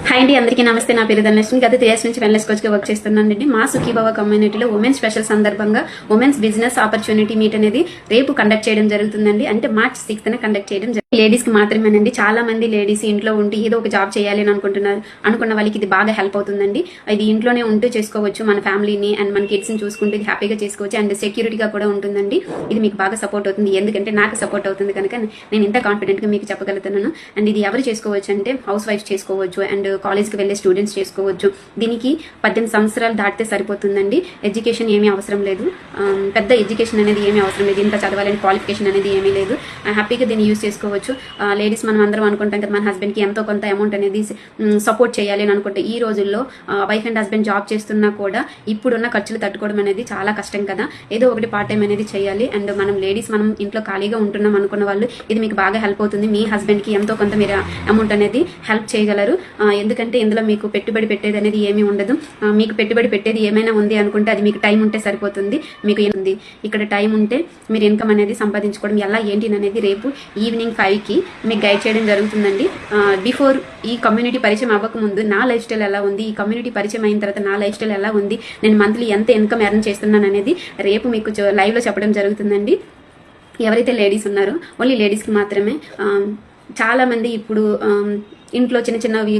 Hi అండి, అందరికీ నమస్తే. నా పేరు ధనలక్ష్మి. గత 3 years నుంచి వెల్నెస్ కోచ్ గా వర్క్ చేస్తున్నానండి. మా సుఖీభవ కమ్యూనిటీలో ఉమెన్ స్పెషల్ సందర్భంగా ఉమెన్స్ బిజినెస్ ఆపర్చునిటీ మీట్ అనేది రేపు కండక్ట్ చేయడం జరుగుతుందండి. అంటే March 6th కండక్ట్ చేయడం లేడీస్ కి మాత్రమేనండి. చాలా మంది లేడీస్ ఇంట్లో ఉంటూ ఏదో ఒక జాబ్ చేయాలి అని అనుకున్న వాళ్ళకి ఇది బాగా హెల్ప్ అవుతుందండి. ఇది ఇంట్లోనే ఉంటూ చేసుకోవచ్చు. మన ఫ్యామిలీని అండ్ మన కిడ్స్ ని చూసుకుంటూ ఇది హ్యాపీగా చేసుకోవచ్చు. అండ్ సెక్యూరిటీగా కూడా ఉంటుందండి. ఇది మీకు బాగా సపోర్ట్ అవుతుంది. ఎందుకంటే నాకు సపోర్ట్ అవుతుంది కనుక నేను ఇంత కాన్ఫిడెంట్ గా మీకు చెప్పగలుగుతున్నాను. అండ్ ఇది ఎవరు చేసుకోవచ్చు అంటే హౌస్ వైఫ్ చేసుకోవచ్చు అండ్ కాలేజ్కి వెళ్ళే స్టూడెంట్స్ చేసుకోవచ్చు. దీనికి 18 సంవత్సరాలు దాటితే సరిపోతుందండి. ఎడ్యుకేషన్ ఏమీ అవసరం లేదు. పెద్ద ఎడ్యుకేషన్ అనేది ఏమీ అవసరం లేదు. ఇంత చదవాలని క్వాలిఫికేషన్ అనేది ఏమీ లేదు. హ్యాపీగా దీన్ని యూజ్ చేసుకోవచ్చు. లేడీస్ మనం అందరం అనుకుంటాం కదా, మన హస్బెండ్కి ఎంతో కొంత అమౌంట్ అనేది సపోర్ట్ చేయాలి అని అనుకుంటే, ఈ రోజుల్లో వైఫ్ అండ్ హస్బెండ్ జాబ్ చేస్తున్నా కూడా ఇప్పుడున్న ఖర్చులు తట్టుకోవడం అనేది చాలా కష్టం కదా. ఏదో ఒకటి పార్ట్ టైం అనేది చేయాలి. అండ్ మనం లేడీస్ మనం ఇంట్లో ఖాళీగా ఉంటున్నాం అనుకున్న వాళ్ళు ఇది మీకు బాగా హెల్ప్ అవుతుంది. మీ హస్బెండ్కి ఎంతో కొంత మీరు అమౌంట్ అనేది హెల్ప్ చేయగలరు. ఎందుకంటే ఇందులో మీకు పెట్టుబడి పెట్టేది అనేది ఏమీ ఉండదు. మీకు పెట్టుబడి పెట్టేది ఏమైనా ఉంది అనుకుంటే అది మీకు టైం ఉంటే సరిపోతుంది. మీకు ఏంది ఇక్కడ టైం ఉంటే మీరు ఇన్కమ్ అనేది సంపాదించుకోవడం ఎలా ఏంటి అనేది రేపు ఈవినింగ్ 5కి మీకు గైడ్ చేయడం జరుగుతుందండి. బిఫోర్ ఈ కమ్యూనిటీ పరిచయం అవ్వకముందు నా లైఫ్ స్టైల్ ఎలా ఉంది, ఈ కమ్యూనిటీ పరిచయం అయిన తర్వాత నా లైఫ్ స్టైల్ ఎలా ఉంది, నేను మంత్లీ ఎంత ఇన్కమ్ ఎర్న్ చేస్తున్నాను అనేది రేపు మీకు లైవ్లో చెప్పడం జరుగుతుందండి. ఎవరైతే లేడీస్ ఉన్నారో ఓన్లీ లేడీస్కి మాత్రమే. చాలా మంది ఇప్పుడు ఇంట్లో చిన్న చిన్నవి